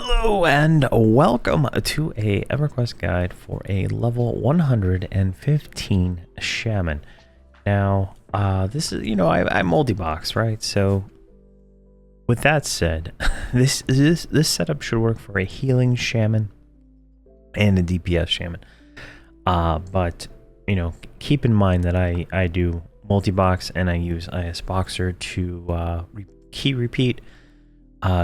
Hello and welcome to a Everquest guide for a level 115 Shaman. Now, this is, I multi-box, right? So, with that said, this setup should work for a healing Shaman and a DPS Shaman. But, keep in mind that I do multi-box and I use IS Boxer to key repeat.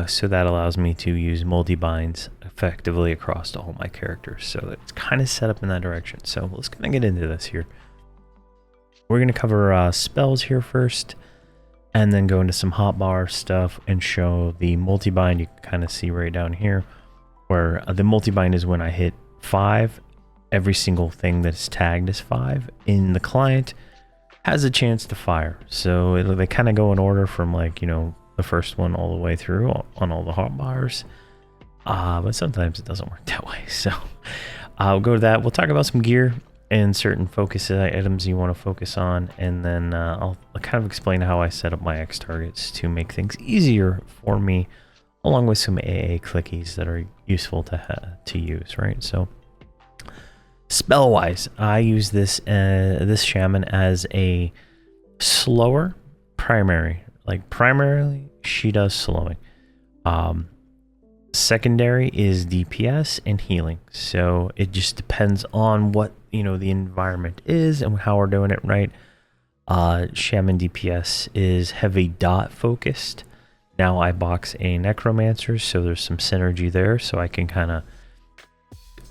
So that allows me to use multibinds effectively across all my characters. So it's kind of set up in that direction. So let's kind of get into this here. We're going to cover spells here first, and then go into some hotbar stuff and show the multibind. You can kind of see right down here where the multibind is when I hit 5. Every single thing that's tagged as 5 in the client has a chance to fire. So they kind of go in order from the first one all the way through on all the hotbars, but sometimes it doesn't work that way. So I'll go to that. We'll talk about some gear and certain focus items you want to focus on, and then I'll kind of explain how I set up my X targets to make things easier for me, along with some AA clickies that are useful to use, right? So spell wise, I use this Shaman as a slower primary. Primarily, she does slowing. Secondary is DPS and healing. So it just depends on what, the environment is and how we're doing it, right? Shaman DPS is heavy dot focused. Now I box a Necromancer, so there's some synergy there. So I can kind of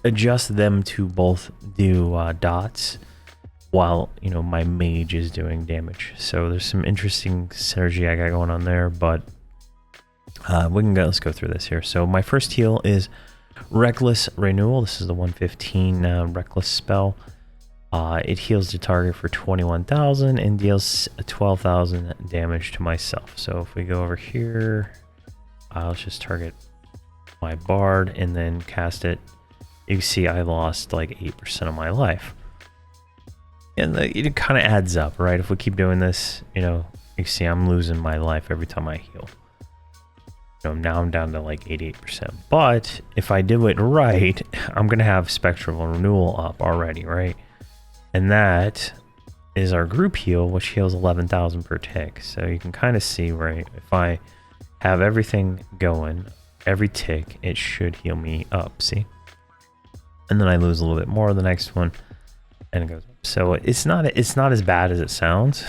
adjust them to both do dots, while my mage is doing damage. So there's some interesting synergy I got going on there, but let's go through this here. So my first heal is Reckless Renewal. This is the 115 Reckless spell. It heals the target for 21,000 and deals 12,000 damage to myself. So if we go over here, let's just target my bard and then cast it. You can see I lost like 8% of my life. And it kind of adds up, right? If we keep doing this, you see I'm losing my life every time I heal. Now I'm down to like 88%. But if I do it right, I'm going to have Spectral Renewal up already, right? And that is our group heal, which heals 11,000 per tick. So you can kind of see, right? If I have everything going, every tick, it should heal me up, see? And then I lose a little bit more the next one, and it goes up. So it's not as bad as it sounds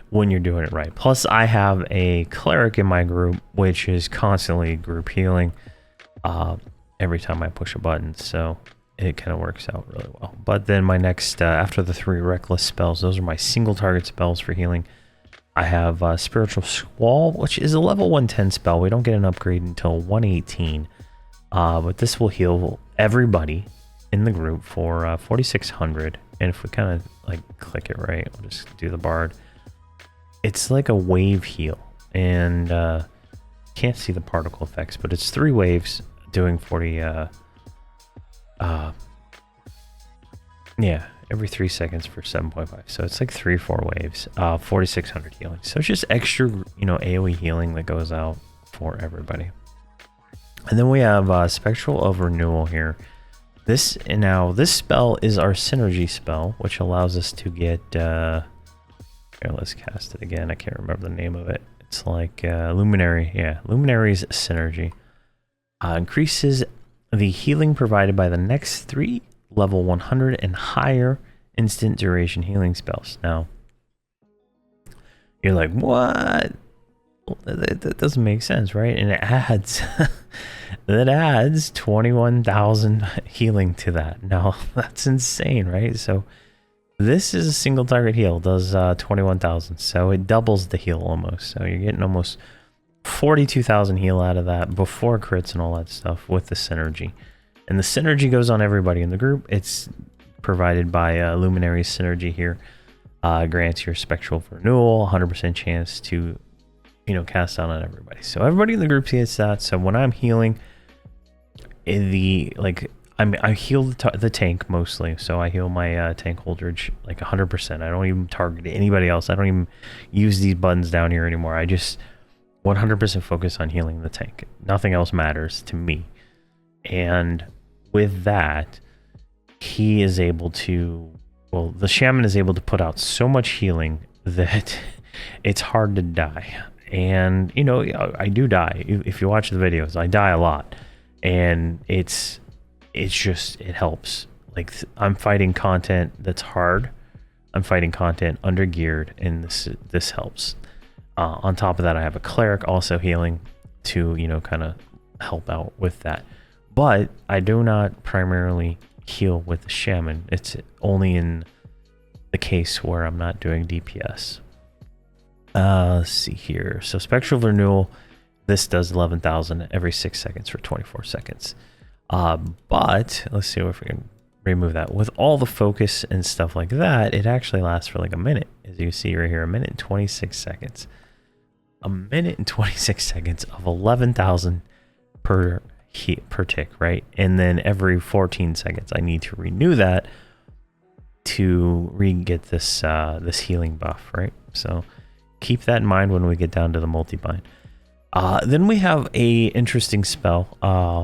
when you're doing it right. Plus, I have a cleric in my group, which is constantly group healing every time I push a button. So it kind of works out really well. But then my next, after the 3 reckless spells, those are my single target spells for healing. I have Spiritual Squall, which is a level 110 spell. We don't get an upgrade until 118. But this will heal everybody in the group for 4,600. And if we kind of click it right, we'll just do the bard. It's like a wave heal, and can't see the particle effects, but it's 3 waves doing 40. Yeah, every 3 seconds for 7.5. So it's like 3-4 waves, 4,600 healing. So it's just extra, AOE healing that goes out for everybody. And then we have Spectral of Renewal here. This spell is our synergy spell, which allows us to get, here, let's cast it again. I can't remember the name of it. It's like Luminary. Yeah, Luminary's synergy. Increases the healing provided by the next 3 level 100 and higher instant duration healing spells. Now, you're like, what? Well, that doesn't make sense, right? And it adds that adds 21,000 healing to that. Now that's insane, right? So this is a single target heal, does 21,000, so it doubles the heal almost. So you're getting almost 42,000 heal out of that before crits and all that stuff with the synergy. And the synergy goes on everybody in the group. It's provided by Luminary synergy here. Grants your Spectral Renewal 100% chance to cast out on everybody. So everybody in the group gets that. So when I'm healing, I heal the tank mostly. So I heal my tank Holdridge like 100%. I don't even target anybody else. I don't even use these buttons down here anymore. I just 100% focus on healing the tank. Nothing else matters to me. And with that, he is able to, well, the shaman is able to put out so much healing that it's hard to die. And, you know, I do die. If you watch the videos, I die a lot. And it's just, it helps. Like, I'm fighting content that's hard. I'm fighting content under geared, and this helps. On top of that, I have a cleric also healing to, you know, kind of help out with that. But I do not primarily heal with the shaman. It's only in the case where I'm not doing DPS. Let's see here. So Spectral Renewal, this does 11,000 every 6 seconds for 24 seconds. But let's see if we can remove that. With all the focus and stuff like that, it actually lasts for like a minute. As you see right here, a minute and 26 seconds. A minute and 26 seconds of 11,000 per tick, right? And then every 14 seconds, I need to renew that to get this this healing buff, right? So keep that in mind when we get down to the multibind. Then we have a interesting spell,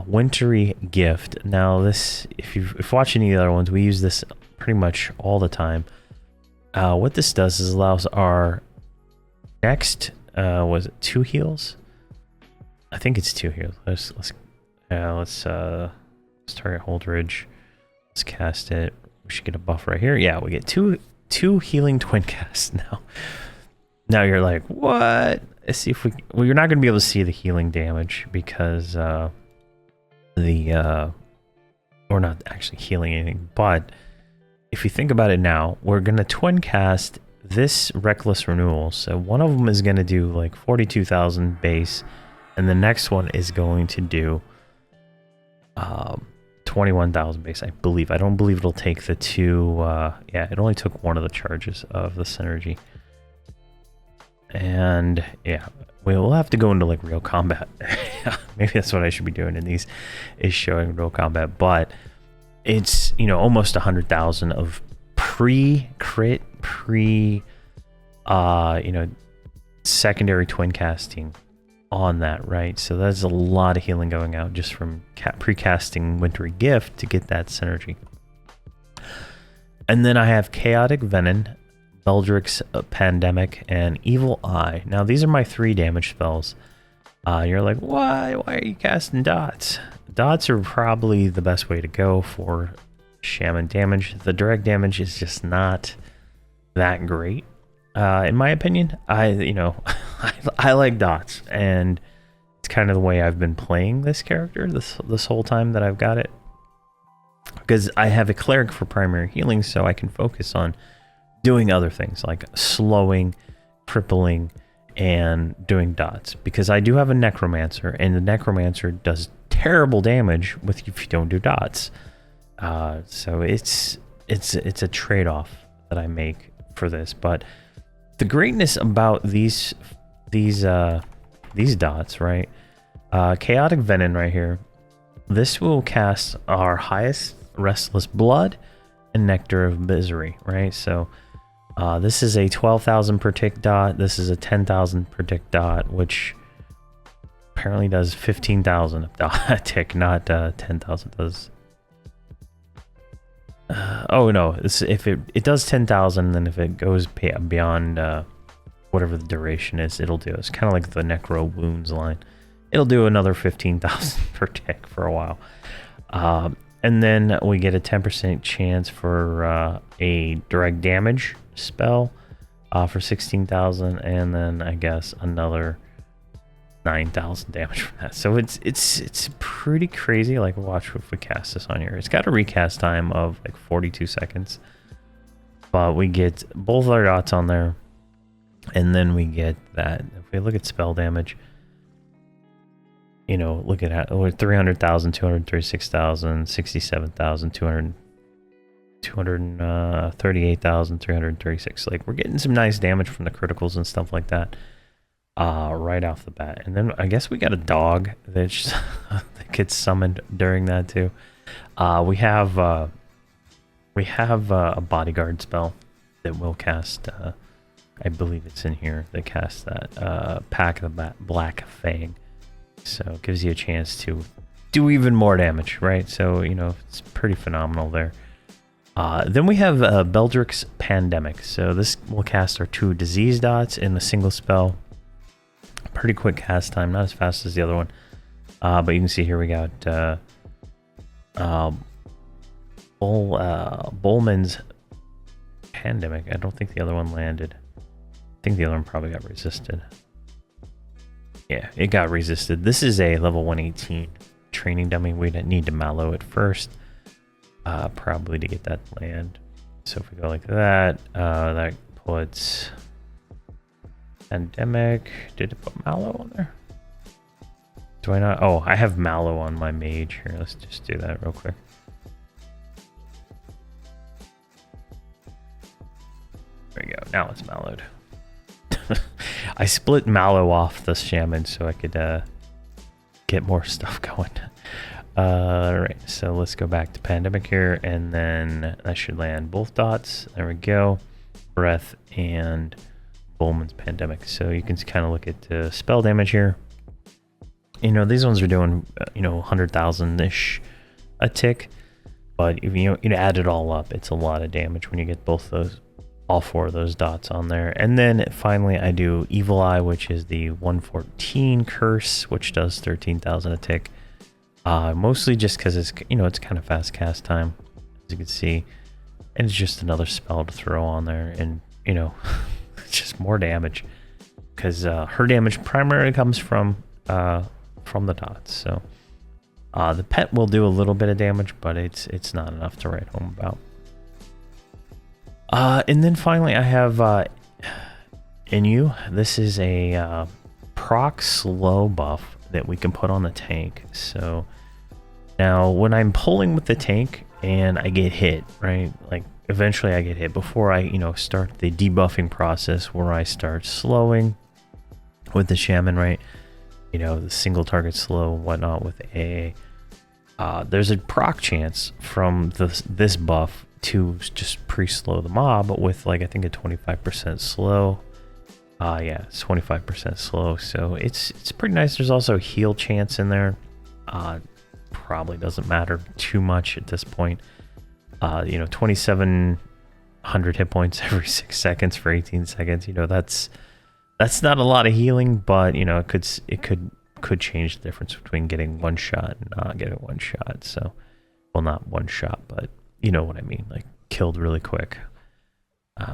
Wintry Gift. Now this, if you watch any of the other ones, we use this pretty much all the time. What this does is allows our next, was it 2 heals? I think it's 2 heals. Let's target Holdridge. Let's cast it. We should get a buff right here. Yeah, we get two healing twin casts now. Now you're like, what? Let's see if we... Well, you're not going to be able to see the healing damage because we're not actually healing anything. But if you think about it now, we're going to twin cast this Reckless Renewal. So one of them is going to do like 42,000 base, and the next one is going to do 21,000 base, I believe. I don't believe it'll take the 2... yeah, it only took one of the charges of the synergy. And yeah, we'll have to go into like real combat. Maybe that's what I should be doing in these, is showing real combat. But it's, you know, almost 100,000 of pre-crit, you know, secondary twin casting on that, right? So that's a lot of healing going out just from pre-casting Wintry Gift to get that synergy. And then I have Chaotic Venom, Beldrick's Pandemic, and Evil Eye. Now these are my 3 damage spells. You're like, why are you casting dots? Dots are probably the best way to go for shaman damage. The direct damage is just not that great, in my opinion. You know, I like dots, and it's kind of the way I've been playing this character this whole time that I've got it, because I have a cleric for primary healing, so I can focus on doing other things like slowing, crippling, and doing dots, because I do have a necromancer, and the necromancer does terrible damage if you don't do dots. So it's a trade-off that I make for this. But the greatness about these dots, right? Chaotic Venom right here. This will cast our highest Restless Blood and Nectar of Misery, right? So this is a 12,000 per tick dot. This is a 10,000 per tick dot, which apparently does 15,000 a tick, not 10,000. Does oh no, if it does 10,000, then if it goes beyond whatever the duration is, it'll do. It's kind of like the Necro Wounds line. It'll do another 15,000 per tick for a while. And then we get a 10% chance for a direct damage spell for 16,000, and then I guess another 9,000 damage from that. So it's pretty crazy. Like, watch if we cast this on here. It's got a recast time of like 42 seconds, but we get both our dots on there, and then we get that. If we look at spell damage, you know, look at how 300,000, 236,000, 67,000, 238,000, 336. Like, we're getting some nice damage from the criticals and stuff like that right off the bat. And then I guess we got a dog that gets summoned during that too. We have a bodyguard spell that will cast I believe it's in here that casts that Pack of the Black Fang. So it gives you a chance to do even more damage, right? So, you know, it's pretty phenomenal there. Then we have Beldrick's Pandemic. So this will cast our 2 disease dots in a single spell. Pretty quick cast time, not as fast as the other one. But you can see here we got Bowman's Pandemic. I don't think the other one landed. I think the other one probably got resisted. Yeah, it got resisted. This is a level 118 training dummy. We need to mallow it first, probably to get that land. So if we go like that, that puts Pandemic. Did it put mallow on there? Do I not? Oh, I have mallow on my mage here. Let's just do that real quick. There we go. Now it's mallowed. I split mallow off the shaman so I could get more stuff going. Alright, so let's go back to Pandemic here, and then I should land both dots. There we go. Breath and Bowman's Pandemic. So you can kind of look at spell damage here. You know, these ones are doing, 100,000-ish a tick. But if you add it all up, it's a lot of damage when you get all 4 of those dots on there. And then finally I do Evil Eye, which is the 114 curse, which does 13,000 a tick. Mostly just because it's kind of fast cast time, as you can see. And it's just another spell to throw on there, and it's just more damage. Because her damage primarily comes from the dots. So the pet will do a little bit of damage, but it's not enough to write home about. And then finally I have Inu. This is a proc slow buff that we can put on the tank. So now when I'm pulling with the tank and I get hit, right? Like eventually I get hit before I, start the debuffing process where I start slowing with the shaman, right? The single target slow and whatnot with AA. There's a proc chance from this buff to just pre-slow the mob with I think a 25% slow. Yeah, it's 25% slow, so it's pretty nice. There's also a heal chance in there. Probably doesn't matter too much at this point. 2,700 hit points every 6 seconds for 18 seconds. That's not a lot of healing, but it could change the difference between getting one shot and not getting one shot. So, well, not one shot, but you know what I mean, like killed really quick.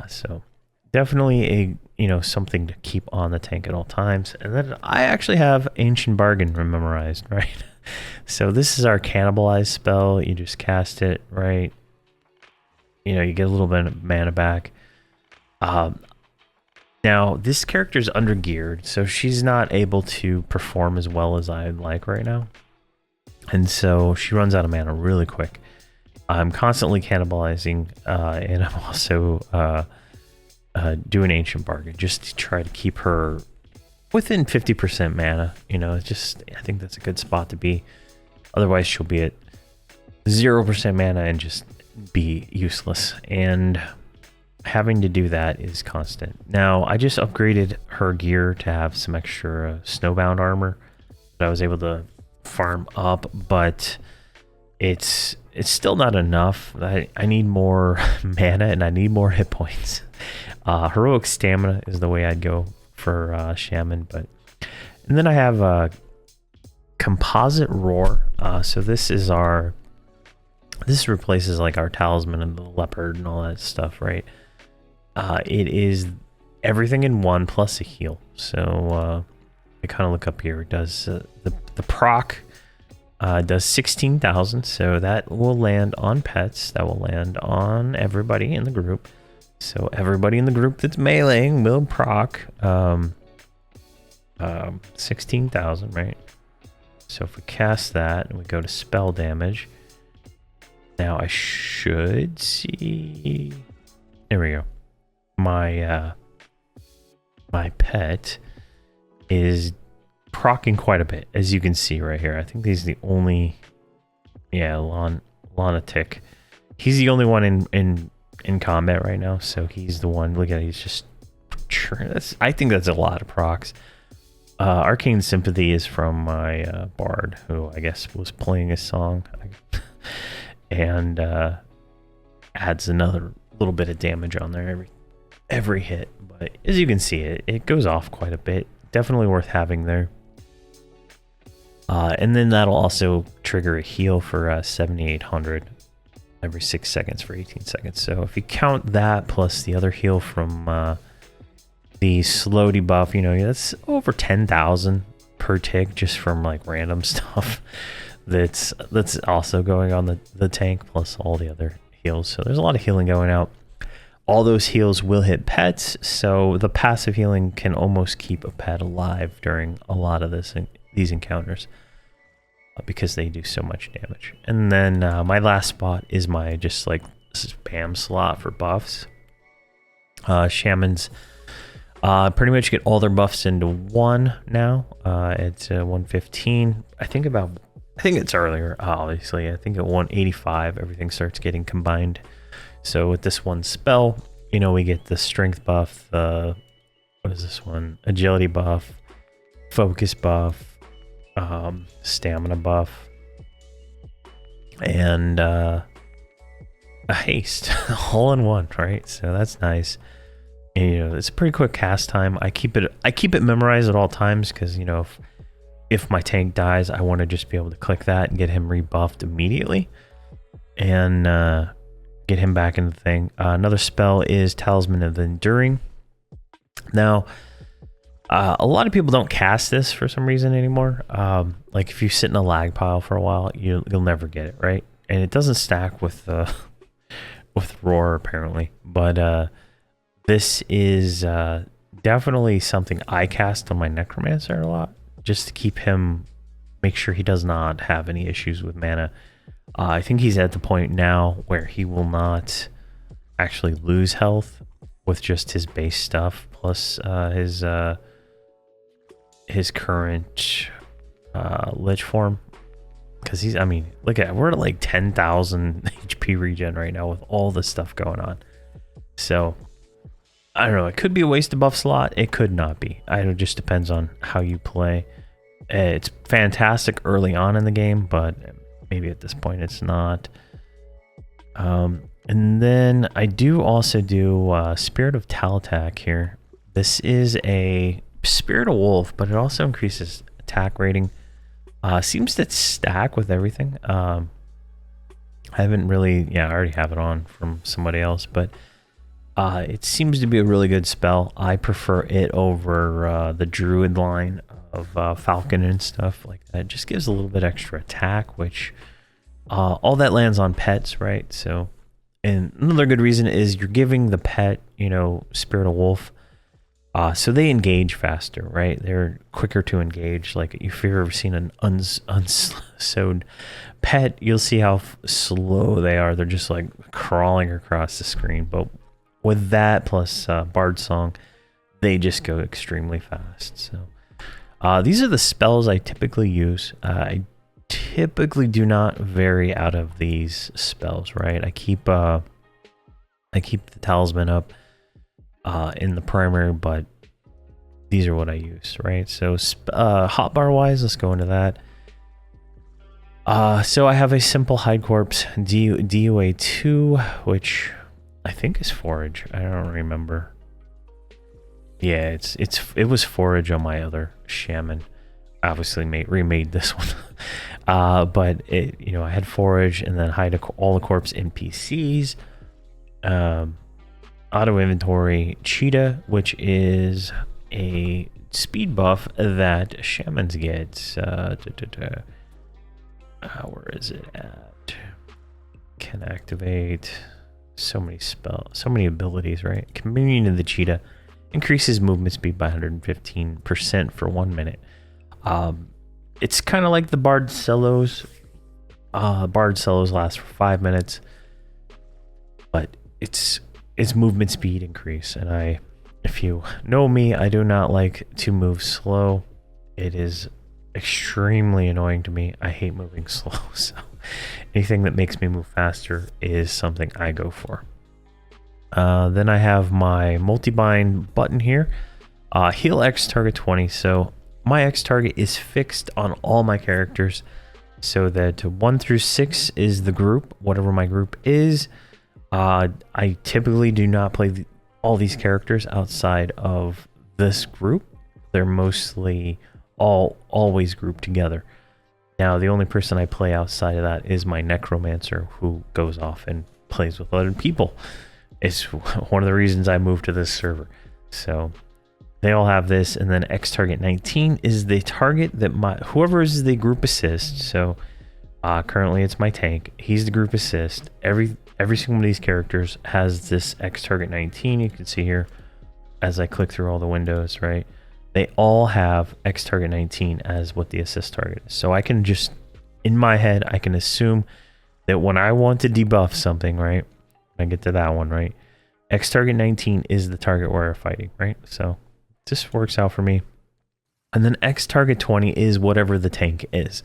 So definitely something to keep on the tank at all times. And then I actually have Ancient Bargain memorized, right? So this is our cannibalize spell. You just cast it, right? You get a little bit of mana back. Now this character's under geared, so she's not able to perform as well as I'd like right now. And so she runs out of mana really quick. I'm constantly cannibalizing, and I'm also doing Ancient Bargain just to try to keep her within 50% mana. I think that's a good spot to be. Otherwise, she'll be at 0% mana and just be useless. And having to do that is constant. Now, I just upgraded her gear to have some extra snowbound armor that I was able to farm up, but it's still not enough. I need more mana and I need more hit points. Heroic stamina is the way I'd go for Shaman, and then I have composite roar. So this replaces our talisman and the leopard and all that stuff, right? It is everything in one plus a heal. So I kind of look up here. It does the proc. Does 16,000, so that will land on pets. That will land on everybody in the group. So everybody in the group that's meleeing will proc 16,000, right? So if we cast that and we go to spell damage, now I should see. There we go. My pet is procking quite a bit, as you can see right here. I think he's the only, Lunatic. He's the only one in combat right now, so he's the one. Look at it, he's just I think that's a lot of procs. Arcane Sympathy is from my bard, who I guess was playing a song, and adds another little bit of damage on there every hit. But as you can see, it goes off quite a bit. Definitely worth having there. And then that'll also trigger a heal for 7,800 every 6 seconds for 18 seconds. So if you count that plus the other heal from the slow debuff, you know, that's over 10,000 per tick just from like random stuff that's also going on the tank, plus all the other heals. So there's a lot of healing going out. All those heals will hit pets, so the passive healing can almost keep a pet alive during a lot of these encounters, because they do so much damage. And then my last spot is my just like spam slot for buffs. Shamans pretty much get all their buffs into one now. It's 115. I think it's earlier, obviously. I think at 185 everything starts getting combined. So with this one spell, you know, we get the strength buff, what is this one? Agility buff, focus buff, stamina buff, and a haste all in one, right? So that's nice. And, you know, it's a pretty quick cast time. I keep it memorized at all times because, you know, if my tank dies, I want to just be able to click that and get him rebuffed immediately, and get him back in the thing. Another spell is Talisman of the Enduring. Now, a lot of people don't cast this for some reason anymore. Like if you sit in a lag pile for a while, you'll never get it, right? And it doesn't stack with Roar apparently. But this is definitely something I cast on my Necromancer a lot, just to keep him, make sure he does not have any issues with mana. I think he's at the point now where he will not actually lose health with just his base stuff plus his current lich form, because he's, I mean, look at, we're at like 10,000 HP regen right now with all this stuff going on. So I don't know, it could be a wasted buff slot, it could not be. It just depends on how you play. It's fantastic early on in the game, but maybe at this point it's not. And then I do also do Spirit of Talatak here. This is a Spirit of Wolf, but it also increases attack rating. Seems to stack with everything. I haven't really, I already have it on from somebody else, but it seems to be a really good spell. I prefer it over the Druid line of Falcon and stuff like that. It just gives a little bit extra attack, which all that lands on pets, right? So, and another good reason is you're giving the pet, you know, Spirit of Wolf, so they engage faster, right? They're quicker to engage. Like if you've ever seen an unsewed pet, you'll see how slow they are. They're just like crawling across the screen. But with that plus Bard Song, they just go extremely fast. So these are the spells I typically use. I typically do not vary out of these spells, right? I keep the talisman up in the primary, but these are what I use, right? So hotbar wise, let's go into that. So I have a simple hide corpse DUA 2, which I think is forage. I don't remember. Yeah, it was forage on my other shaman. Obviously remade this one. But it, you know, I had forage and then hide all the corpse NPCs. Auto inventory cheetah, which is a speed buff that shamans get. Where is it at? Can activate so many spells, so many abilities, right? Communion of the cheetah increases movement speed by 115% for 1 minute. It's kind of like the Bard Cellos. Bard Cellos last for 5 minutes, but it's movement speed increase. And if you know me, I do not like to move slow. It is extremely annoying to me. I hate moving slow, so anything that makes me move faster is something I go for. Then I have my multibind button here. Heal X target 20. So my X target is fixed on all my characters, so that 1 through 6 is the group, whatever my group is. I typically do not play all these characters outside of this group. They're mostly always grouped together. Now, the only person I play outside of that is my necromancer, who goes off and plays with other people. It's one of the reasons I moved to this server. So they all have this, and then X target 19 is the target that whoever is the group assist. So currently it's my tank. He's the group assist. Every single one of these characters has this X target 19. You can see here as I click through all the windows, right? They all have X target 19 as what the assist target is. So I can just, in my head, I can assume that when I want to debuff something, right? When I get to that one, right? X target 19 is the target we're fighting, right? So this works out for me. And then X target 20 is whatever the tank is.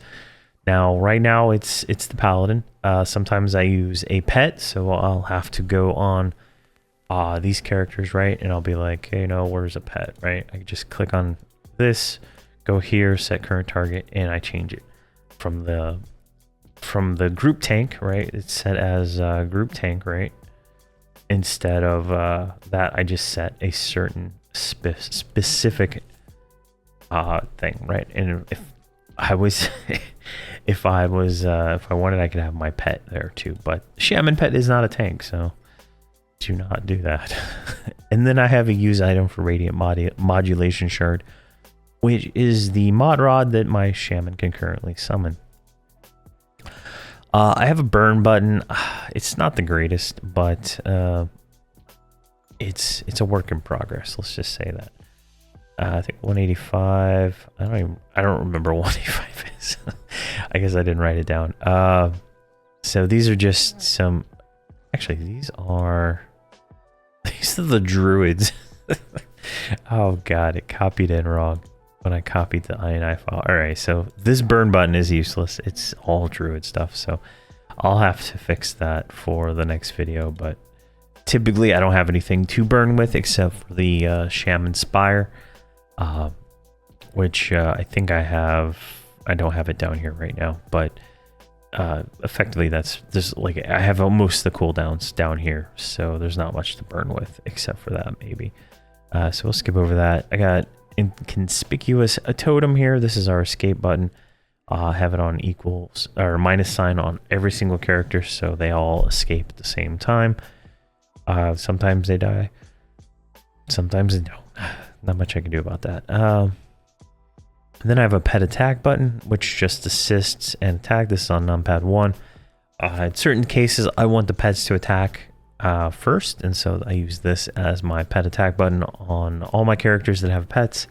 Now, right now it's the paladin. Sometimes I use a pet, so I'll have to go on these characters, right? And I'll be like, hey, where's a pet, right? I can just click on this, go here, set current target, and I change it from the group tank, right? It's set as group tank, right? Instead of that, I just set a certain specific thing, right? And if I wanted, I could have my pet there too. But Shaman pet is not a tank, so do not do that. And then I have a use item for Radiant Modulation Shard, which is the mod rod that my Shaman can currently summon. I have a burn button. It's not the greatest, but it's a work in progress. Let's just say that. I think 185. I don't remember what 185 is. I guess I didn't write it down. So these are just some. Actually, these are the druids. Oh god, it copied in wrong when I copied the INI file. All right, so this burn button is useless. It's all druid stuff, so I'll have to fix that for the next video. But typically, I don't have anything to burn with except for the Shaman Spire. Which I think I have. I don't have it down here right now, but effectively that's just like I have almost the cooldowns down here, so there's not much to burn with except for that maybe. So we'll skip over that. I got inconspicuous a totem here. This is our escape button. Have it on equals or minus sign on every single character, so they all escape at the same time. Sometimes they die, sometimes they don't. Not much I can do about that. And then I have a pet attack button, which just assists and attack. This is on numpad 1. In certain cases, I want the pets to attack first, and so I use this as my pet attack button on all my characters that have pets,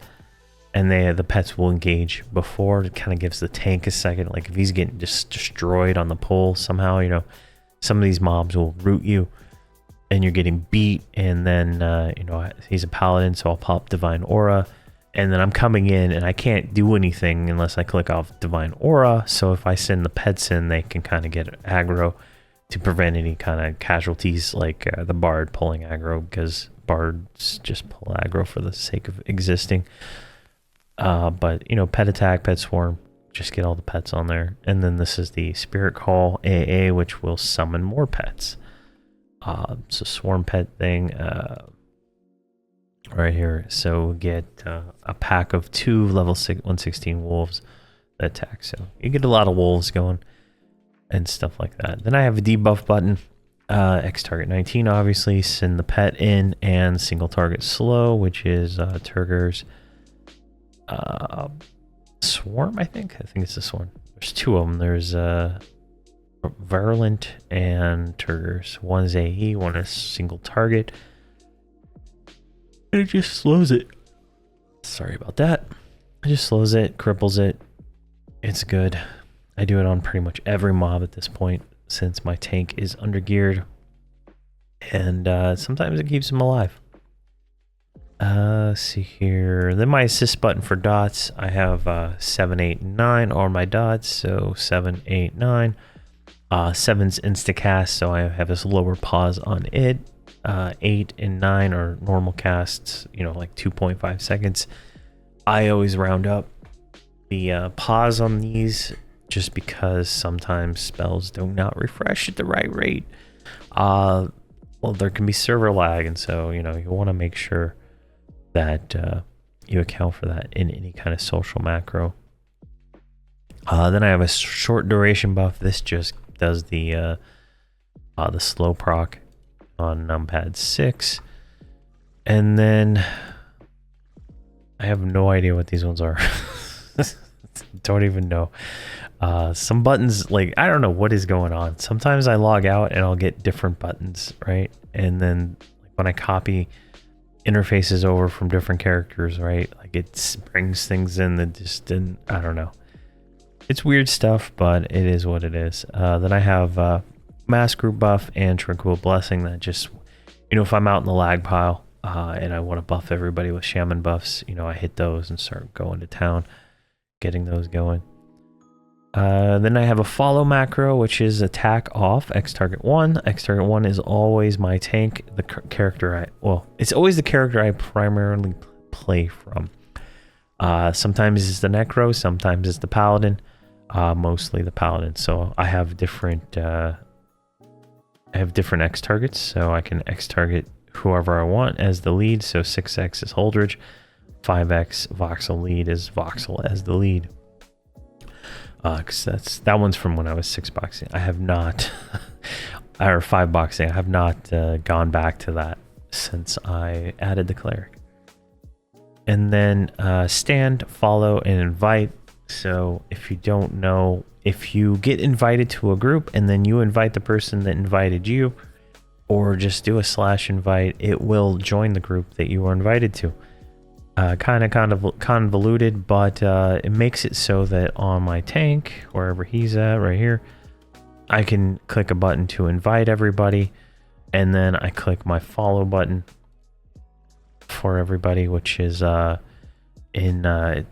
and the pets will engage before. It kind of gives the tank a second. Like if he's getting just destroyed on the pole somehow, some of these mobs will root you, and you're getting beat, and then he's a paladin, so I'll pop Divine Aura, and then I'm coming in and I can't do anything unless I click off Divine Aura. So if I send the pets in, they can kind of get aggro to prevent any kind of casualties, like the bard pulling aggro, because bards just pull aggro for the sake of existing. But pet attack, pet swarm, just get all the pets on there. And then this is the Spirit Call AA, which will summon more pets. It's a swarm pet thing right here. So get a pack of 2 level 116 wolves that attack. So you get a lot of wolves going and stuff like that. Then I have a debuff button. X target 19, obviously. Send the pet in, and single target slow, which is Turgor's swarm, I think it's a swarm. There's 2 of them. There's Verant and Turgor's. One is AE, one is single target. And it just slows it. Sorry about that. It just slows it, cripples it. It's good. I do it on pretty much every mob at this point, since my tank is undergeared. And sometimes it keeps him alive. Let's see here. Then my assist button for dots. I have 7, 8, 9 are my dots. So 7, 8, 9. 7's instacast, so I have this lower pause on it. 8 and 9 are normal casts, you know, like 2.5 seconds. I always round up the pause on these just because sometimes spells do not refresh at the right rate. Well, there can be server lag, and so, you know, you want to make sure that you account for that in any kind of social macro. Then I have a short duration buff. This just does the slow proc on numpad 6. And then I have no idea what these ones are. Don't even know. Some buttons, like, I don't know what is going on. Sometimes I log out and I'll get different buttons, right? And then when I copy interfaces over from different characters, right, like it brings things in that just didn't, I don't know. It's weird stuff, but it is what it is. Then I have mass group buff and tranquil blessing that just, you know, if I'm out in the lag pile and I want to buff everybody with shaman buffs, you know, I hit those and start going to town, getting those going. Then I have a follow macro, which is attack off X target 1. X target 1 is always my tank, the character it's always the character I primarily play from. Sometimes it's the necro, sometimes it's the paladin, mostly the paladin. So I have different X targets, so I can X target whoever I want as the lead. So 6X is Holdridge, 5X voxel lead is voxel as the lead. Because that one's from when I was 6-boxing. I have not, or 5-boxing. I have not gone back to that since I added the cleric. And then stand, follow, and invite. So if you don't know, if you get invited to a group and then you invite the person that invited you, or just do a /invite, it will join the group that you were invited to. Kind of convoluted, but it makes it so that on my tank, wherever he's at, right here, I can click a button to invite everybody, and then I click my follow button for everybody, which is in the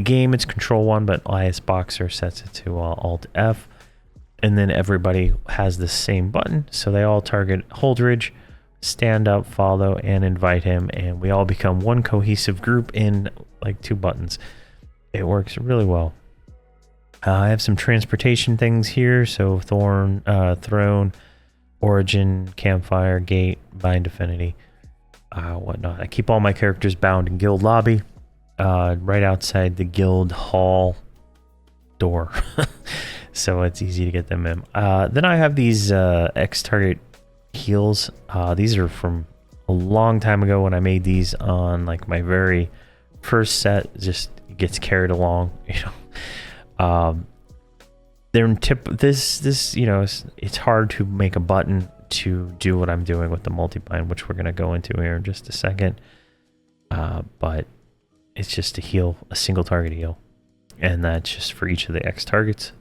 game it's Control 1, but IS Boxer sets it to Alt F, and then everybody has the same button, so they all target Holdridge, stand up, follow, and invite him, and we all become one cohesive group in like 2 buttons. It works really well. I have some transportation things here, so throne, origin, campfire, gate, bind affinity, whatnot. I keep all my characters bound in guild lobby, right outside the guild hall door, so it's easy to get them in. Then I have these X target heals. These are from a long time ago when I made these on like my very first set. Just gets carried along, you know. They're in this, you know, it's hard to make a button to do what I'm doing with the multibind, which we're going to go into here in just a second. But it's just a heal, a single target heal, and that's just for each of the X targets.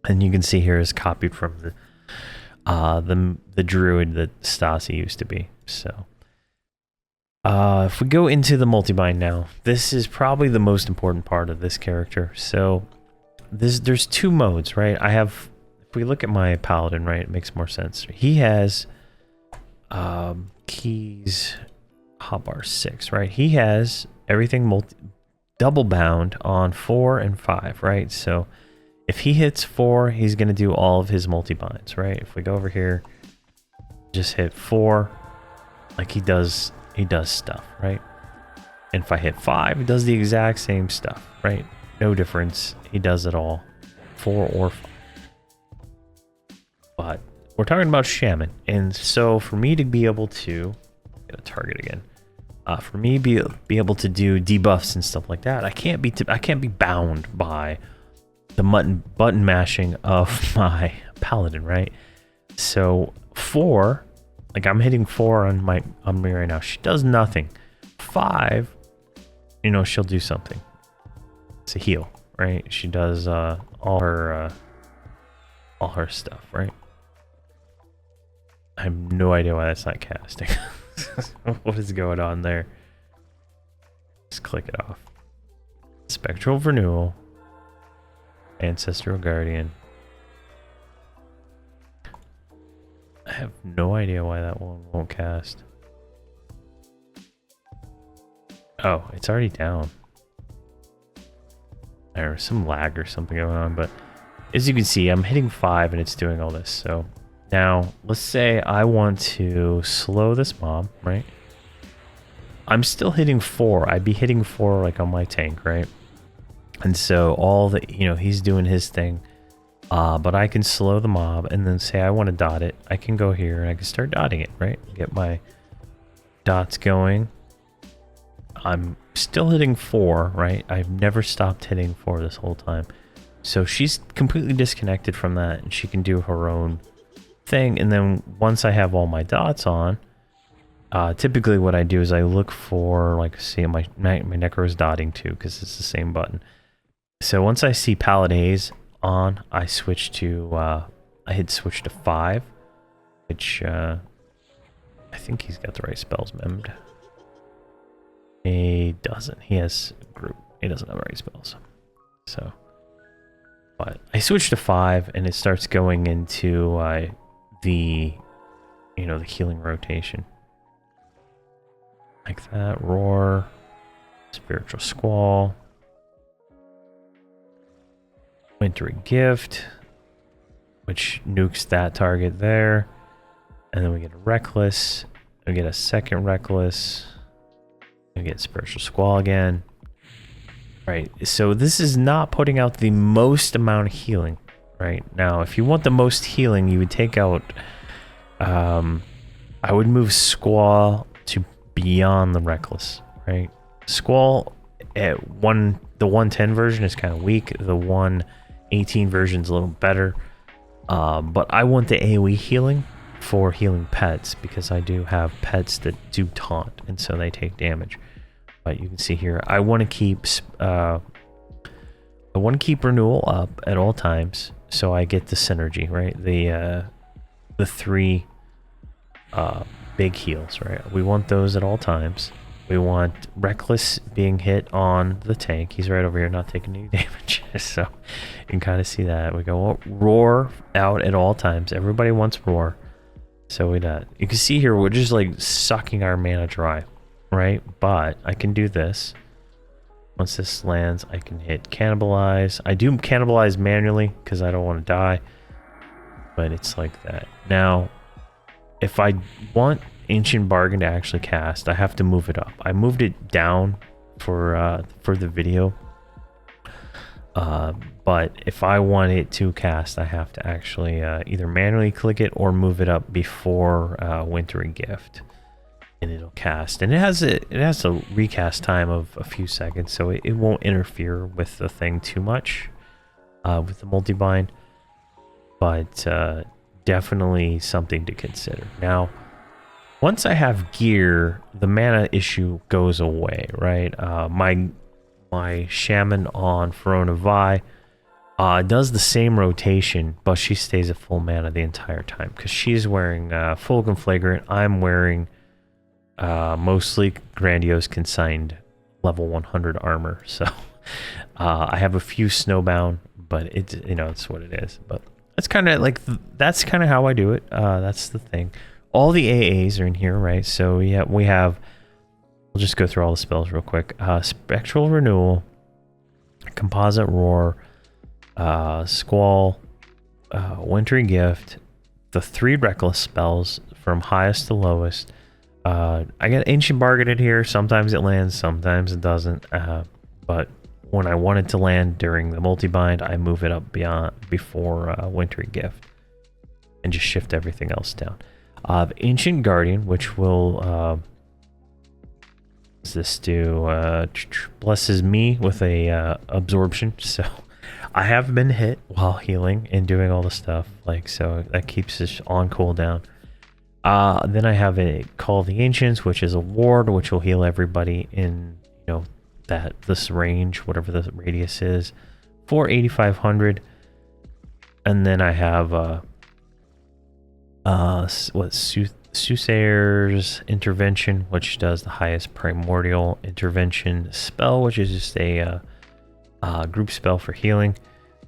And you can see here is copied from the druid that Stasi used to be. So if we go into the multibind now, this is probably the most important part of this character. So there's 2 modes, right? If we look at my paladin, right, it makes more sense. He has keys hotbar 6, right? He has everything double bound on 4 and 5, right? So if he hits 4, he's going to do all of his multi-binds, right? If we go over here, just hit 4, like he does stuff, right? And if I hit 5, he does the exact same stuff, right? No difference. He does it all, 4 or 5. But we're talking about Shaman, and so for me to be able to get a target again, for me be able to do debuffs and stuff like that, I can't be bound by the button mashing of my paladin, right? So 4, like I'm hitting 4 on me right now. She does nothing. 5, you know, she'll do something. It's a heal, right? She does all her stuff, right? I have no idea why that's not casting. What is going on there? Just click it off. Spectral Renewal. Ancestral Guardian. have no idea why that one won't cast. Oh, it's already down. There's some lag or something going on, but as you can see, I'm hitting 5 and it's doing all this. So now let's say I want to slow this mob, right? I'm still hitting 4. I'd be hitting 4 like on my tank, right? And so all the, you know, he's doing his thing. But I can slow the mob and then say I want to dot it. I can go here and I can start dotting it, right? Get my dots going. I'm still hitting 4, right? I've never stopped hitting 4 this whole time. So she's completely disconnected from that and she can do her own thing. And then once I have all my dots on, typically what I do is I look for, like, see my Necro is dotting too because it's the same button. So once I see Palette Haze on, I switch to, I hit switch to 5, which, I think he's got the right spells memmed. He doesn't. He has group. He doesn't have the right spells. So, but I switch to 5 and it starts going into, the, you know, the healing rotation. Like that. Roar. Spiritual Squall. Wintry Gift, which nukes that target there. And then we get a Reckless. We get a second Reckless. We get Spiritual Squall again. Right, so this is not putting out the most amount of healing. Right, now if you want the most healing, you would take out... I would move Squall to beyond the Reckless. Right, Squall at the 110 version is kind of weak. The 118 version is a little better. But I want the AoE healing for healing pets because I do have pets that do taunt and so they take damage. But you can see here, I want to keep renewal up at all times so I get the synergy, right? The 3 big heals, right? We want those at all times. We want Reckless being hit on the tank. He's right over here, not taking any damage. So you can kind of see that. We go Roar out at all times. Everybody wants Roar. So we got, you can see here, we're just like sucking our mana dry, right? But I can do this. Once this lands, I can hit Cannibalize. I do Cannibalize manually because I don't want to die. But it's like that. Now, if I want Ancient Bargain to actually cast, I have to move it up. I moved it down for the video. But if I want it to cast, I have to actually either manually click it or move it up before Wintry Gift, and it'll cast. And it has a recast time of a few seconds, so it won't interfere with the thing too much with the Multibind. But definitely something to consider. Now, once I have gear, the mana issue goes away, right? My Shaman on Verona Vi does the same rotation, but she stays at full mana the entire time because she's wearing full Conflagrant. I'm wearing mostly Grandiose Consigned level 100 armor. So I have a few Snowbound, but it's, you know, it's what it is. But that's kind of like, that's kind of how I do it. That's the thing. All the AAs are in here, right? So we have, we'll just go through all the spells real quick. Spectral Renewal, Composite Roar, Squall, Wintry Gift, the 3 Reckless spells from highest to lowest. I got Ancient Bargain in here. Sometimes it lands, sometimes it doesn't. But when I want it to land during the Multibind, I move it up before Wintry Gift and just shift everything else down. Ancient Guardian, which will does this do? Blesses me with a absorption. So I have been hit while healing and doing all the stuff, like, so that keeps this on cooldown. Then I have a Call of the Ancients, which is a ward, which will heal everybody in, you know, this range, whatever the radius is, for 8,500. And then I have Soothsayer's Intervention, which does the highest Primordial Intervention spell, which is just a group spell for healing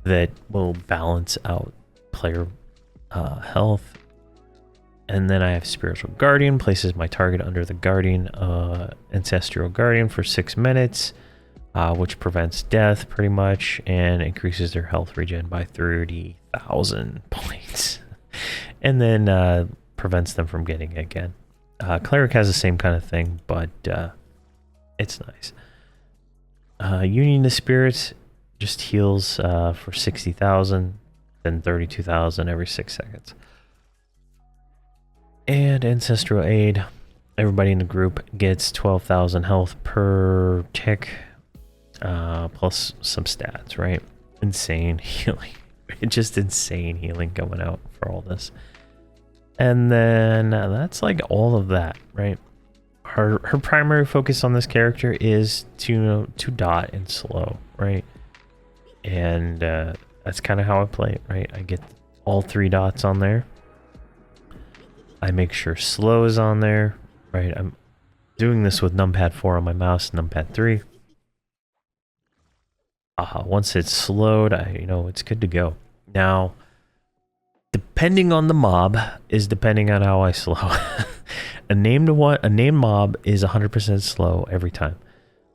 that will balance out player health. And then I have Spiritual Guardian, places my target under the Guardian, Ancestral Guardian for 6 minutes, which prevents death pretty much and increases their health regen by 30,000 points. And then prevents them from getting it again. Cleric has the same kind of thing, but it's nice. Union of Spirits just heals for 60,000, then 32,000 every 6 seconds. And Ancestral Aid, everybody in the group gets 12,000 health per tick, plus some stats, right? Insane healing. Just insane healing coming out for all this. And then that's like all of that, right? Her primary focus on this character is to dot and slow, right? And that's kind of how I play it, right? I get all 3 dots on there. I make sure slow is on there, right? I'm doing this with numpad 4 on my mouse, numpad 3. Once it's slowed, it's good to go. Now, depending on the mob is depending on how I slow. A named mob is 100% slow every time.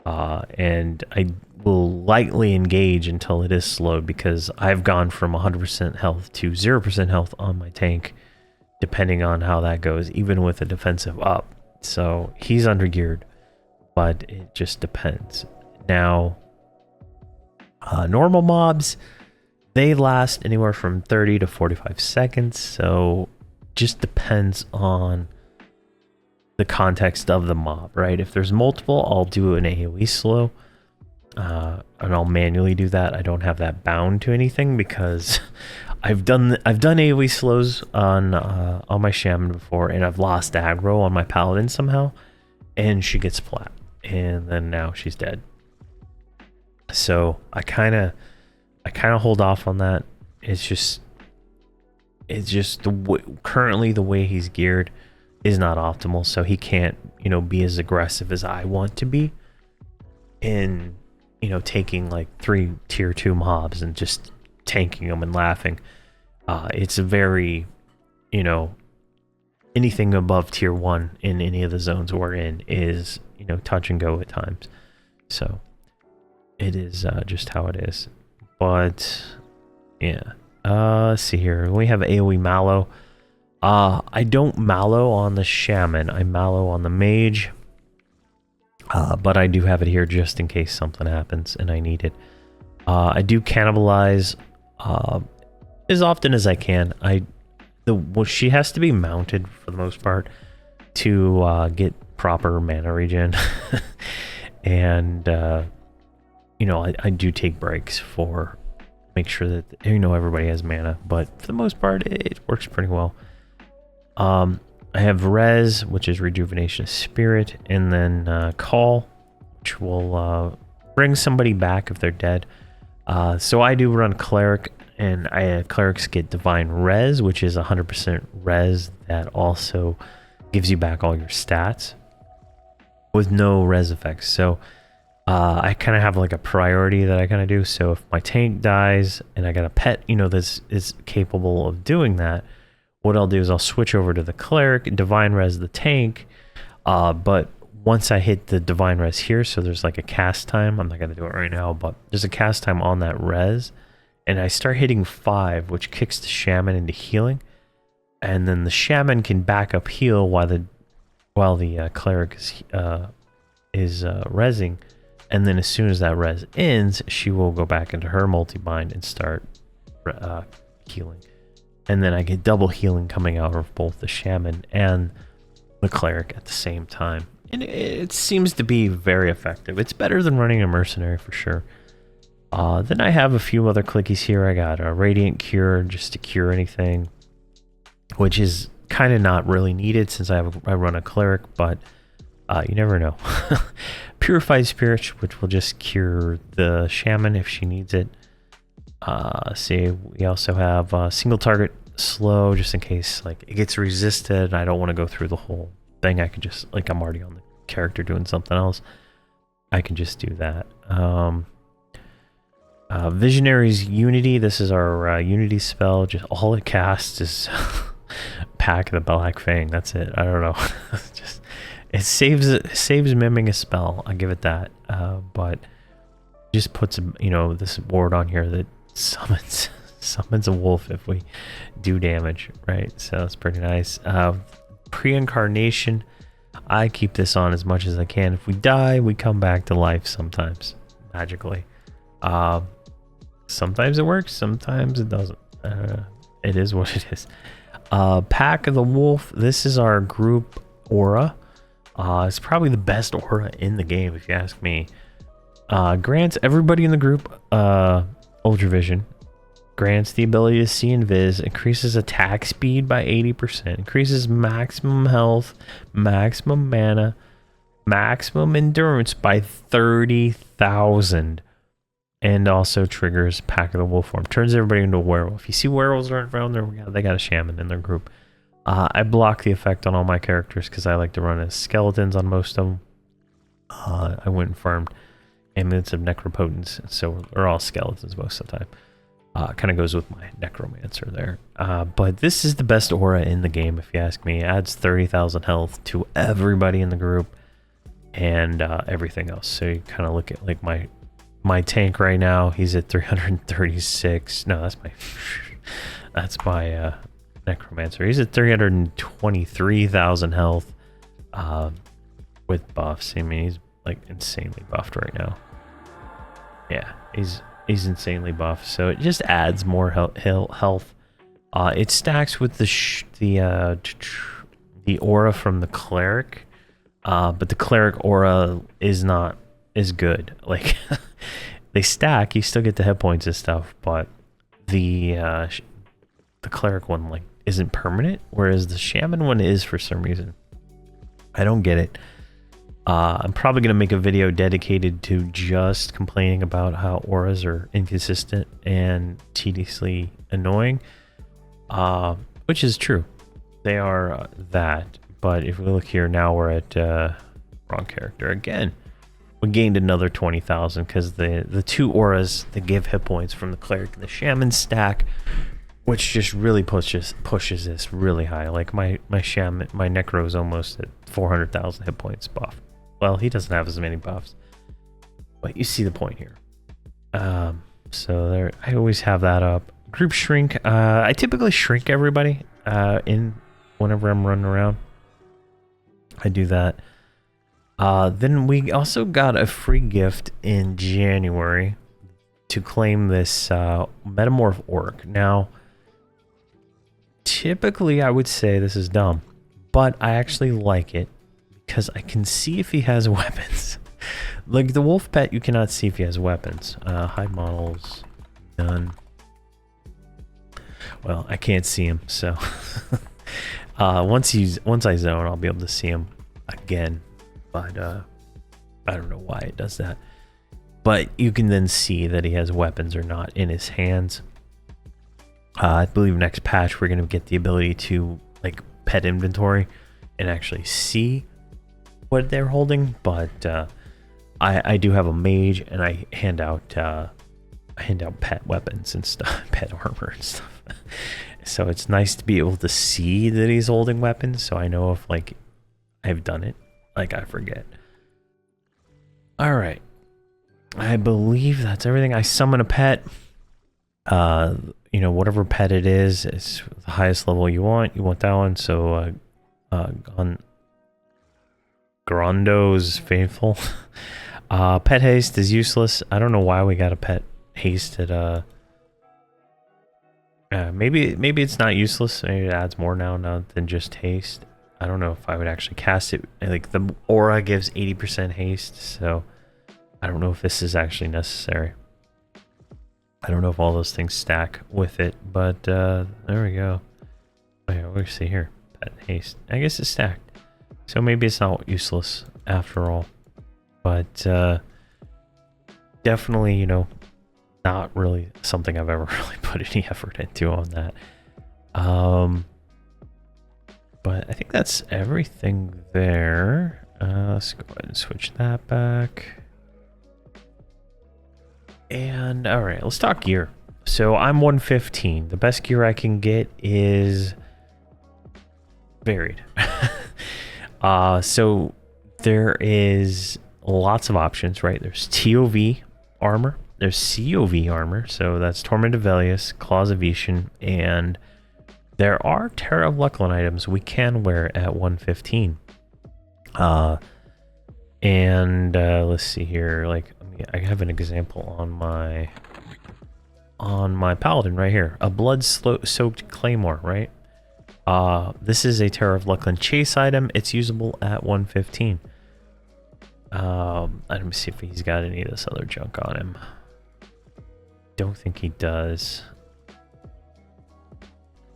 And I will lightly engage until it is slowed because I've gone from 100% health to 0% health on my tank, depending on how that goes, even with a defensive up. So he's undergeared, but it just depends. Now, normal mobs, they last anywhere from 30 to 45 seconds, so just depends on the context of the mob, right? If there's multiple, I'll do an AoE slow, and I'll manually do that. I don't have that bound to anything because I've done AoE slows on my Shaman before, and I've lost aggro on my Paladin somehow, and she gets flat, and then now she's dead. So I kind of hold off on that. It's just currently the way he's geared is not optimal, so he can't be as aggressive as I want to be in taking like 3 tier 2 mobs and just tanking them and laughing. It's a very anything above tier 1 in any of the zones we're in is touch and go at times. So it is just how it is. But yeah, let's see here. We have AoE Mallow. I don't Mallow on the Shaman. I Mallow on the Mage. But I do have it here just in case something happens and I need it. I do cannibalize as often as I can. She has to be mounted for the most part to get proper mana regen. And I do take breaks for make sure that everybody has mana, but for the most part it works pretty well. I have Res, which is Rejuvenation of Spirit, and then Call, which will bring somebody back if they're dead. So I do run Cleric, and Clerics get Divine Res, which is 100% Res that also gives you back all your stats with no Res effects. So I kind of have like a priority that I kind of do. So if my tank dies and I got a pet, this is capable of doing that, what I'll do is I'll switch over to the Cleric, Divine Res the tank, but once I hit the Divine Res here, so there's like a cast time, I'm not going to do it right now, but there's a cast time on that Res, and I start hitting 5, which kicks the Shaman into healing, and then the Shaman can back up heal while the Cleric is resing, and then as soon as that res ends, she will go back into her multibind and start healing. And then I get double healing coming out of both the Shaman and the Cleric at the same time. And it seems to be very effective. It's better than running a Mercenary for sure. Then I have a few other clickies here. I got a Radiant Cure just to cure anything, which is kind of not really needed since I run a Cleric, but you never know. Purified Spirit, which will just cure the Shaman if she needs it. See, we also have single target slow, just in case like it gets resisted and I don't want to go through the whole thing. I could just, like, I'm already on the character doing something else, I can just do that. Visionary's Unity, this is our Unity spell. Just all it casts is pack of the Black Fang. That's it. I don't know. It's just it saves miming a spell. I'll give it that. But just puts this ward on here that summons a wolf if we do damage, right? So that's pretty nice. Pre-incarnation. I keep this on as much as I can. If we die, we come back to life sometimes magically. Sometimes it works, sometimes it doesn't. It is what it is. Pack of the Wolf. This is our group aura. It's probably the best aura in the game, if you ask me. Grants everybody in the group Ultravision. Grants the ability to see and viz. Increases attack speed by 80%. Increases maximum health, maximum mana, maximum endurance by 30,000. And also triggers Pack of the Wolf form. Turns everybody into a werewolf. You see werewolves right around there? They got a shaman in their group. I block the effect on all my characters because I like to run as skeletons on most of them. I went and farmed amulets of necropotence, so they're all skeletons most of the time. Kind of goes with my necromancer there. But this is the best aura in the game, if you ask me. It adds 30,000 health to everybody in the group and everything else. So you kind of look at like my tank right now. He's at 336. No, that's my necromancer. He's at 323,000 health with buffs. I mean, he's like insanely buffed right now. Yeah, he's insanely buffed, so it just adds more health. It stacks with the aura from the cleric, but the cleric aura is not as good. Like they stack, you still get the hit points and stuff, but the cleric one like isn't permanent, whereas the shaman one is for some reason. I don't get it. I'm probably going to make a video dedicated to just complaining about how auras are inconsistent and tediously annoying, which is true. They are that, but if we look here now, we're at wrong character again. We gained another 20,000 because the two auras that give hit points from the cleric and the shaman stack, which just really pushes this really high. Like my shaman, my necro is almost at 400,000 hit points buff. Well, he doesn't have as many buffs, but you see the point here. So there, I always have that up. Group shrink. I typically shrink everybody whenever I'm running around. I do that. Then we also got a free gift in January to claim this Metamorph Orc. Now, typically I would say this is dumb, but I actually like it because I can see if he has weapons. Like the wolf pet, you cannot see if he has weapons. Hide models, done. Well, I can't see him, so once I zone, I'll be able to see him again. But I don't know why it does that. But you can then see that he has weapons or not in his hands. I believe next patch we're going to get the ability to like pet inventory and actually see what they're holding. But I do have a mage, and I hand out pet weapons and stuff, pet armor and stuff. So it's nice to be able to see that he's holding weapons, so I know if like I've done it. Like I forget. All right, I believe that's everything. I summon a pet. Whatever pet it is, it's the highest level you want. You want that one. So on Grondo's Faithful. Pet haste is useless. I don't know why we got a pet haste at maybe it's not useless. Maybe it adds more now than just haste. I don't know if I would actually cast it. Like the aura gives 80% haste, so I don't know if this is actually necessary. I don't know if all those things stack with it, but there we go. Oh yeah, what do we see here? Pet haste. I guess it's stacked. So maybe it's not useless after all. But definitely, not really something I've ever really put any effort into on that. But I think that's everything there. Let's go ahead and switch that back. And all right, let's talk gear. So I'm 115. The best gear I can get is varied. So there is lots of options, right? There's TOV armor, there's COV armor, so that's Torment of Velius, Claws of Ishan, and there are Terror of Lucklin items we can wear at 115. Let's see here, like I have an example on my paladin right here, a blood-soaked claymore, right? This is a Terror of Lucklin chase item. It's usable at 115. Let me see if he's got any of this other junk on him. Don't think he does.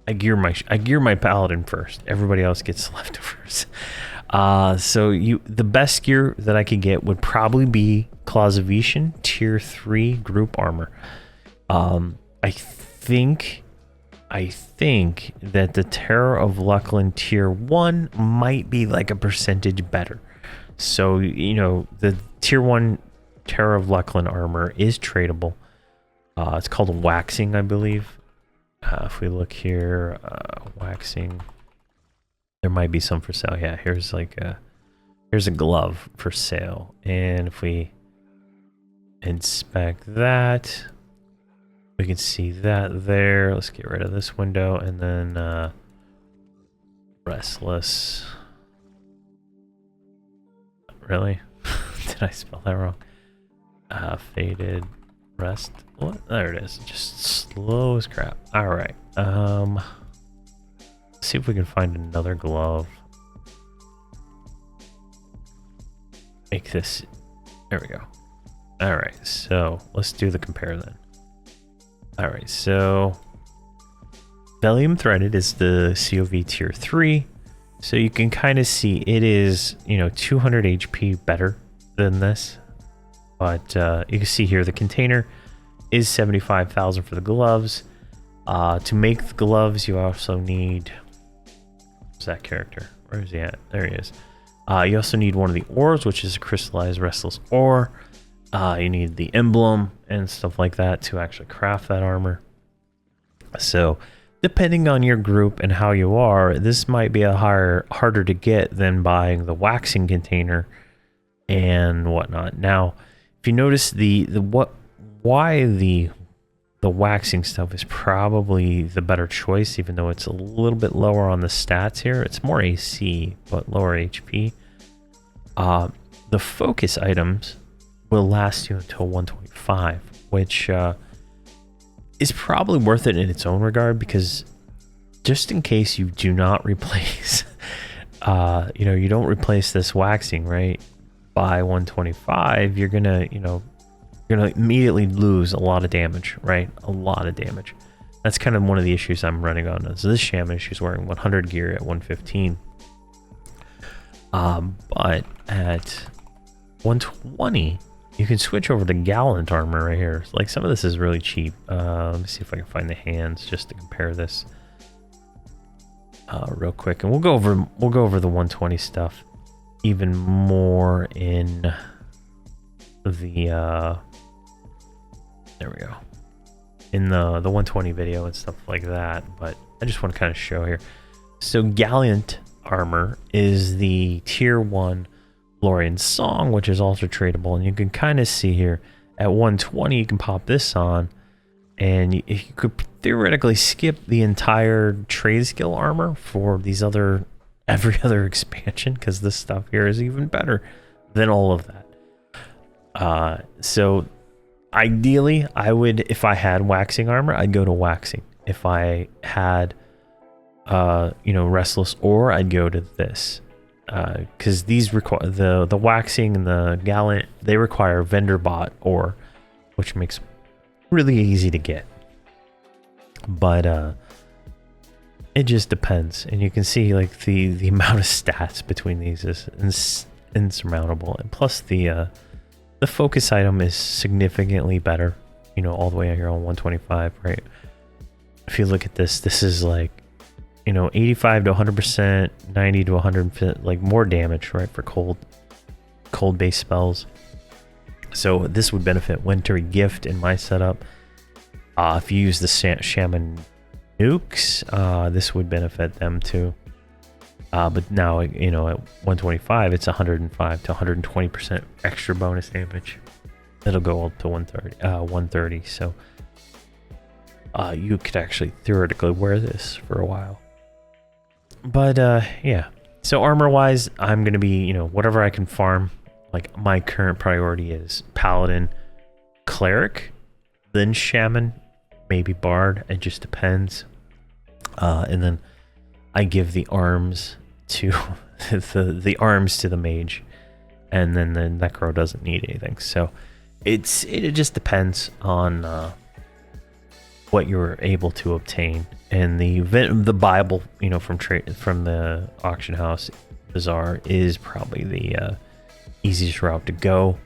I gear my paladin first. Everybody else gets leftovers. So the best gear that I could get would probably be Claws of Ishan tier 3 group armor. I think that the Terror of Lucklin tier 1 might be like a percentage better. So, you know, the tier 1 Terror of Lucklin armor is tradable. It's called waxing, I believe. If we look here, waxing, there might be some for sale. Yeah, here's a glove for sale. And if we inspect that, we can see that there. Let's get rid of this window, and then Restless. Really? Did I spell that wrong? Faded rest. What? There it is. Just slow as crap. All right. Let's see if we can find another glove. Make this. There we go. All right. So let's do the compare then. All right. So Velium Threaded is the COV tier 3. So you can kind of see it is, you know, 200 HP better than this. But you can see here the container is 75,000 for the gloves. To make the gloves, you also need... What's that character? Where is he at? There he is. You also need one of the ores, which is a crystallized restless ore. You need the emblem and stuff like that to actually craft that armor. So depending on your group and how you are, this might be harder to get than buying the waxing container and whatnot. Now, if you notice why the waxing stuff is probably the better choice, even though it's a little bit lower on the stats here. It's more AC, but lower HP. The focus items will last you until 125, which is probably worth it in its own regard, because just in case you do not replace, you know, you don't replace this waxing, right, by 125, you're gonna immediately lose a lot of damage, right? A lot of damage. That's kind of one of the issues I'm running on. So this Shaman, she's wearing 100 gear at 115. But at 120, you can switch over to Gallant armor right here. Like, some of this is really cheap. Let me see if I can find the hands just to compare this real quick, and we'll go over the 120 stuff even more in the there we go, in the 120 video and stuff like that. But I just want to kind of show here. So Gallant armor is the tier 1 Lorian Song, which is also tradable, and you can kind of see here at 120 you can pop this on, and you could theoretically skip the entire trade skill armor for these every other expansion, because this stuff here is even better than all of that. So ideally, I would, if I had waxing armor, I'd go to waxing. If I had you know, restless ore, I'd go to this, because these require the waxing and the Gallant, they require vendor bought ore, which makes really easy to get. But it just depends, and you can see like the amount of stats between these is insurmountable, and plus the focus item is significantly better, you know, all the way out here on 125, right? If you look at this is like, you know, 85 to 100%, 90 to 100%, like more damage, right, for cold based spells. So this would benefit Wintry Gift in my setup. If you use the Shaman nukes, this would benefit them too. But now, you know, at 125, it's 105 to 120% extra bonus damage. It'll go up to 130. So you could actually theoretically wear this for a while. But yeah. So armor-wise, I'm going to be, you know, whatever I can farm. Like, my current priority is Paladin, Cleric, then Shaman, maybe Bard. It just depends. And then I give the arms to the arms to the mage, and then the Necro doesn't need anything. So it just depends on what you're able to obtain. And the Bible, you know, from the auction house bazaar is probably the easiest route to go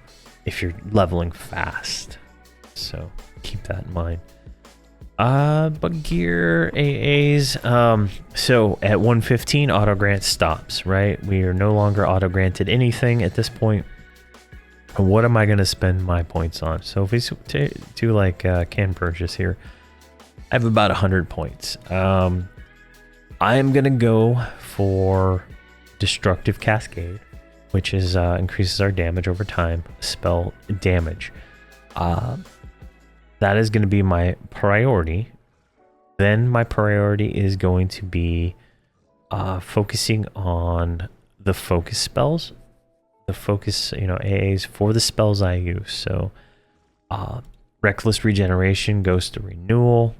if you're leveling fast. So keep that in mind. But gear AAs, so at 115 auto grant stops, right? We are no longer auto granted anything at this point. What am I going to spend my points on? So if we do like can purchase here, I have about 100 points. I am going to go for Destructive Cascade, which is increases our damage over time, spell damage. That is going to be my priority. Then my priority is going to be focusing on the focus spells. The focus, you know, AAs for the spells I use. So Reckless Regeneration, Ghost of Renewal,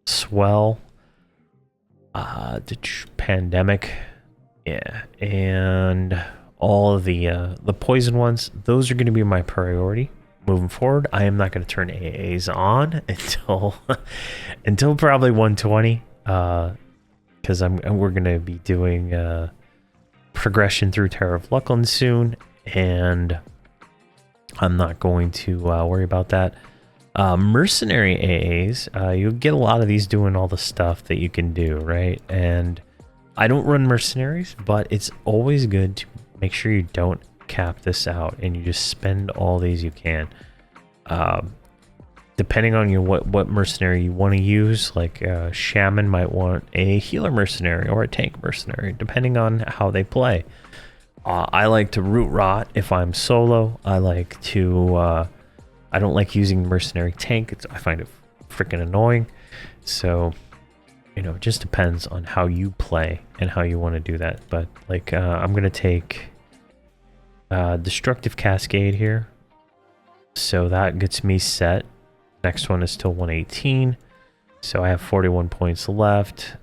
Swell, Pandemic, yeah, and all of the poison ones. Those are going to be my priority. Moving forward, I am not going to turn AAs on until probably 120, because we're going to be doing progression through Terror of Luckland soon, and I'm not going to worry about that. Mercenary AAs, you'll get a lot of these doing all the stuff that you can do, right? And I don't run mercenaries, but it's always good to make sure you don't cap this out and you just spend all these you can. Depending on what mercenary you want to use, like Shaman might want a healer mercenary or a tank mercenary, depending on how they play. I like to root rot if I'm solo. I like to I don't like using mercenary tank. I find it freaking annoying. So, you know, it just depends on how you play and how you want to do that. But like I'm gonna take Destructive Cascade here, so that gets me set. Next one is still 118, so I have 41 points left.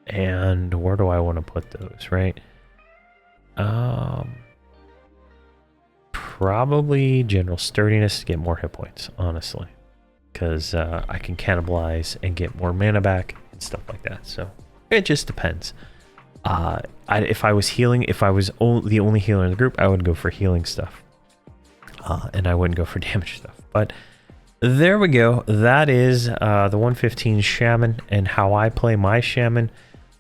And where do I want to put those, right? Probably General Sturdiness to get more hit points, honestly, because I can cannibalize and get more mana back and stuff like that. So it just depends. If I was healing, if I was the only healer in the group, I would go for healing stuff. And I wouldn't go for damage stuff. But there we go. That is the 115 Shaman and how I play my Shaman.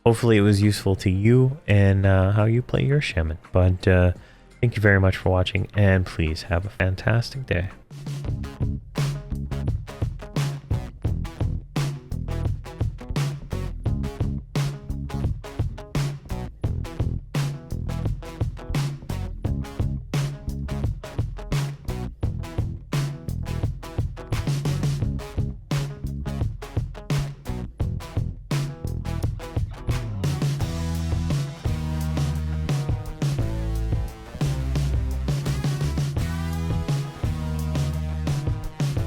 Hopefully it was useful to you and how you play your Shaman. But thank you very much for watching, and please have a fantastic day.